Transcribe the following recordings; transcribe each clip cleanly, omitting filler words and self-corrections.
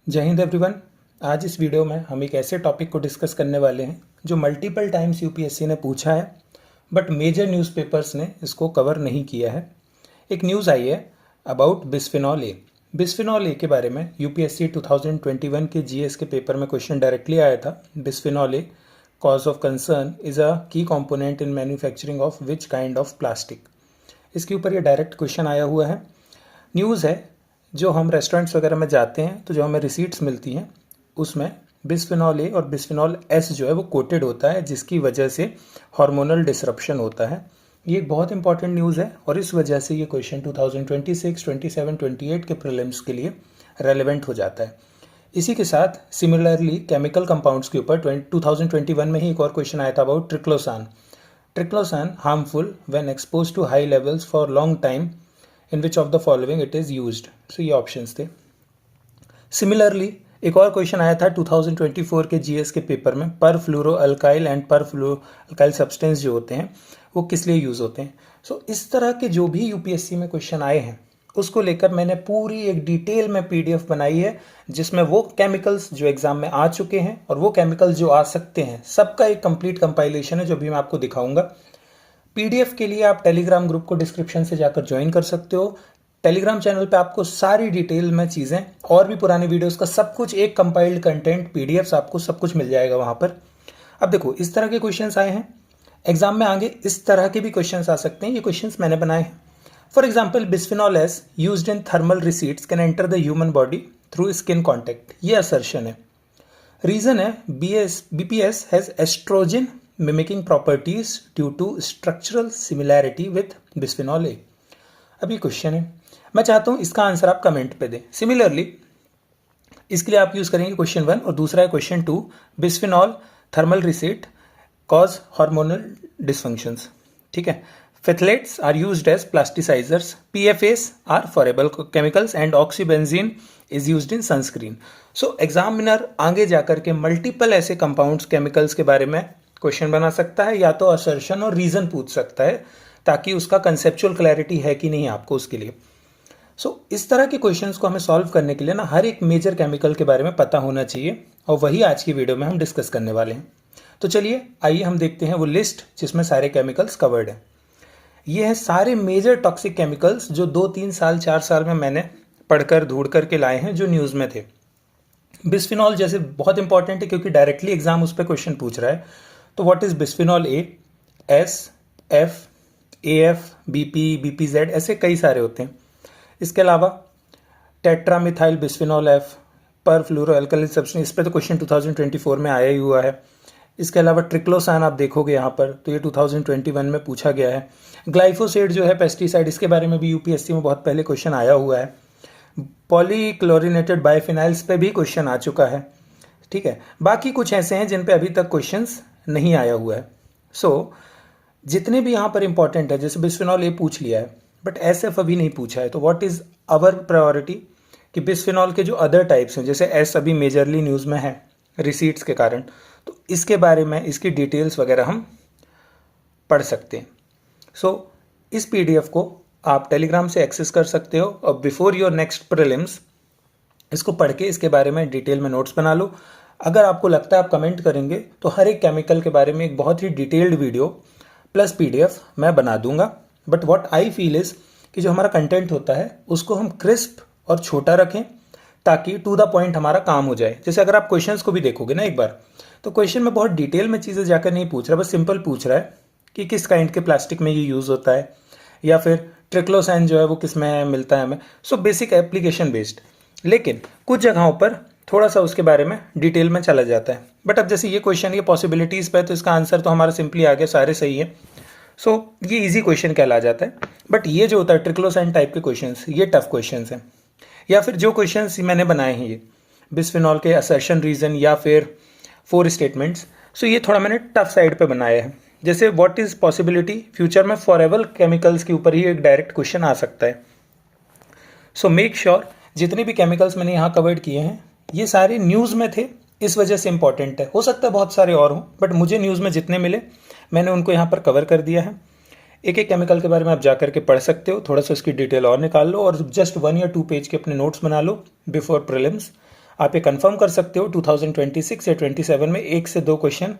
जय हिंद एवरीवन। आज इस वीडियो में हम एक ऐसे टॉपिक को डिस्कस करने वाले हैं जो मल्टीपल टाइम्स यूपीएससी ने पूछा है बट मेजर न्यूज़पेपर्स ने इसको कवर नहीं किया है। एक न्यूज़ आई है about bisphenol A. Bisphenol A के बारे में यूपीएससी 2021 के जीएस के पेपर में क्वेश्चन डायरेक्टली आया था। Bisphenol A cause of concern is a key component in manufacturing of which kind of plastic. इसके ऊपर ये डायरेक्ट क्वेश्चन आया हुआ है। न्यूज़ है जो हम रेस्टोरेंट्स वगैरह में जाते हैं तो जो हमें रिसीट्स मिलती हैं उसमें बिस्फेनॉल ए और बिस्फेनॉल एस जो है वो कोटेड होता है, जिसकी वजह से हार्मोनल डिसरप्शन होता है। ये एक बहुत इंपॉर्टेंट न्यूज़ है और इस वजह से ये क्वेश्चन 2026, 27, 28 के प्रीलिम्स के लिए रेलेवेंट हो जाता है। इसी के साथ सिमिलरली केमिकल कंपाउंड्स के ऊपर 2021 में ही एक और क्वेश्चन आया था about triclosan. Triclosan harmful when expose to high levels for long time in which of the following it is used. So ये ऑप्शंस थे। सिमिलरली एक और क्वेश्चन आया था 2024 के जीएस के पेपर में, पर फ्लोरो अल्काइल एंड पर फ्लोरो अल्काइल सब्सटेंस जो होते हैं वो किस लिए यूज़ होते हैं। सो इस तरह के जो भी यूपीएससी में क्वेश्चन आए हैं उसको लेकर मैंने पूरी एक डिटेल में पीडीएफ बनाई है, जिसमें वो केमिकल्स जो एग्जाम में आ चुके हैं और वो केमिकल्स जो आ सकते हैं सबका एक कंप्लीट कंपाइलेशन है जो भी मैं आपको दिखाऊंगा। पीडीएफ के लिए आप टेलीग्राम ग्रुप को डिस्क्रिप्शन से जाकर ज्वाइन कर सकते हो। टेलीग्राम चैनल पे आपको सारी डिटेल में चीज़ें और भी पुराने वीडियोस का सब कुछ, एक कंपाइल्ड कंटेंट पीडीएफ्स आपको सब कुछ मिल जाएगा वहाँ पर। अब देखो इस तरह के क्वेश्चंस आए हैं एग्जाम में, आगे इस तरह के भी क्वेश्चंस आ सकते हैं। ये क्वेश्चंस मैंने बनाए हैं। For example, bisphenol S used in thermal receipts can enter the human body through skin contact. ये असर्शन है। रीजन है BPS has oestrogen mimicking properties due to structural similarity with bisphenol A. अब ये question है, मैं चाहता हूं इसका आंसर आप कमेंट पे दें। सिमिलरली इसके लिए आप यूज करेंगे क्वेश्चन 1 और दूसरा है question 2, bisphenol thermal reset cause hormonal dysfunctions. ठीक है। Phthalates are used as plasticizers. PFAs are forever chemicals and oxybenzene is used in sunscreen. So examiner आगे जाकर के मल्टीपल ऐसे कंपाउंड्स केमिकल्स के बारे में क्वेश्चन बना सकता है, या तो असर्शन और रीजन पूछ सकता है ताकि उसका कंसेप्चुअल क्लैरिटी है कि नहीं आपको उसके लिए। इस तरह के क्वेश्चंस को हमें सॉल्व करने के लिए ना हर एक मेजर केमिकल के बारे में पता होना चाहिए, और वही आज की वीडियो में हम डिस्कस करने वाले हैं। तो चलिए आइए हम देखते हैं वो लिस्ट जिसमें सारे केमिकल्स कवर्ड हैं। ये है सारे मेजर टॉक्सिक केमिकल्स जो 2-3 साल 4 साल में मैंने पढ़कर ढूंढ करके लाए हैं, जो न्यूज़ में थे। बिस्फेनॉल जैसे बहुत इंपॉर्टेंट है क्योंकि डायरेक्टली एग्जाम उस पर क्वेश्चन पूछ रहा है। तो what is bisphenol A, S, F, A F, BP, BPZ, ऐसे कई सारे होते हैं। इसके अलावा टेट्रामिथाइल बिस्फेनॉल एफ, पर फ्लोरो अल्काइल सब्सटेंस, इस पर तो क्वेश्चन 2024 में आया ही हुआ है। इसके अलावा ट्रिक्लोसान आप देखोगे यहाँ पर तो ये 2021 में पूछा गया है। ग्लाइफोसेट जो है पेस्टिसाइड, इसके बारे में भी यूपीएससी में बहुत पहले क्वेश्चन आया हुआ है। पॉलीक्लोरिनेटेड बाइफिनाइल्स पे भी क्वेश्चन आ चुका है। ठीक है। बाकी कुछ ऐसे हैं जिन पे अभी तक क्वेश्चंस नहीं आया हुआ है। जितने भी यहाँ पर इंपॉर्टेंट है, जैसे बिस्फेनॉल ए पूछ लिया है बट एसएफ अभी नहीं पूछा है, तो व्हाट इज आवर प्रायोरिटी कि बिस्फेनॉल के जो अदर टाइप्स हैं, जैसे एस अभी मेजरली न्यूज़ में है रिसीट्स के कारण, तो इसके बारे में इसकी डिटेल्स वगैरह हम पढ़ सकते हैं। इस पीडीएफ को आप टेलीग्राम से एक्सेस कर सकते हो और बिफोर योर नेक्स्ट प्रीलिम्स इसको पढ़ के इसके बारे में डिटेल में नोट्स बना लो। अगर आपको लगता है आप कमेंट करेंगे तो हर एक केमिकल के बारे में एक बहुत ही डिटेल्ड वीडियो प्लस पीडीएफ मैं बना दूंगा। But what I feel is कि जो हमारा कंटेंट होता है उसको हम क्रिस्प और छोटा रखें ताकि टू द पॉइंट हमारा काम हो जाए। जैसे अगर आप क्वेश्चंस को भी देखोगे ना एक बार, तो क्वेश्चन में बहुत डिटेल में चीज़ें जाकर नहीं पूछ रहा, बस सिंपल पूछ रहा है कि किस काइंड के प्लास्टिक में ये यूज़ होता है, या फिर ट्रिक्लोसान जो है वो किस में मिलता है हमें। बेसिक एप्लीकेशन बेस्ड, लेकिन कुछ जगहों पर थोड़ा सा उसके बारे में डिटेल में चला जाता है। बट अब जैसे ये क्वेश्चन ये पॉसिबिलिटीज़ पे, तो इसका आंसर तो हमारा सिंपली आ गया, सारे सही है। ये इजी क्वेश्चन कहला जाता है। बट ये जो होता है ट्रिक्लोसान टाइप के क्वेश्चन, ये टफ क्वेश्चन हैं। या फिर जो क्वेश्चन मैंने बनाए हैं ये बिस्फेनॉल के असर्शन रीजन या फिर 4 स्टेटमेंट्स, ये थोड़ा मैंने टफ साइड पे बनाया है। जैसे व्हाट इज पॉसिबिलिटी फ्यूचर में फॉरएवर केमिकल्स के ऊपर ही एक डायरेक्ट क्वेश्चन आ सकता है। मेक श्योर जितने भी केमिकल्स मैंने यहाँ कवर्ड किए हैं ये सारे न्यूज़ में थे, इस वजह से इंपॉर्टेंट है। हो सकता है बहुत सारे और हों, बट मुझे न्यूज़ में जितने मिले मैंने उनको यहाँ पर कवर कर दिया है। एक एक केमिकल के बारे में आप जाकर के पढ़ सकते हो, थोड़ा सा उसकी डिटेल और निकाल लो और जस्ट 1 या 2 पेज के अपने नोट्स बना लो बिफोर प्रीलिम्स। आप ये कंफर्म कर सकते हो 2026 या 27 में 1 से 2 क्वेश्चन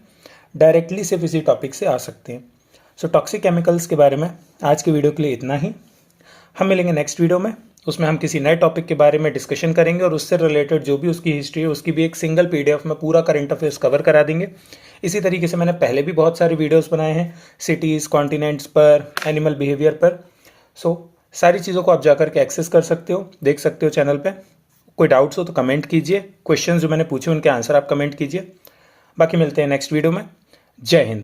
डायरेक्टली सिर्फ इसी टॉपिक से आ सकते हैं। सो टॉक्सिक केमिकल्स के बारे में आज की वीडियो के लिए इतना ही। हम मिलेंगे नेक्स्ट वीडियो में, उसमें हम किसी नए टॉपिक के बारे में डिस्कशन करेंगे और उससे रिलेटेड जो भी उसकी हिस्ट्री है उसकी भी एक सिंगल PDF में पूरा करंट अफेयर्स कवर करा देंगे। इसी तरीके से मैंने पहले भी बहुत सारे वीडियोस बनाए हैं सिटीज़, कॉन्टिनेंट्स पर, एनिमल बिहेवियर पर। सो सारी चीज़ों को आप जाकर के एक्सेस कर सकते हो, देख सकते हो चैनल पे। कोई डाउट्स हो तो कमेंट कीजिए, क्वेश्चंस जो मैंने पूछे उनके आंसर आप कमेंट कीजिए। बाकी मिलते हैं नेक्स्ट वीडियो में। जय हिंद।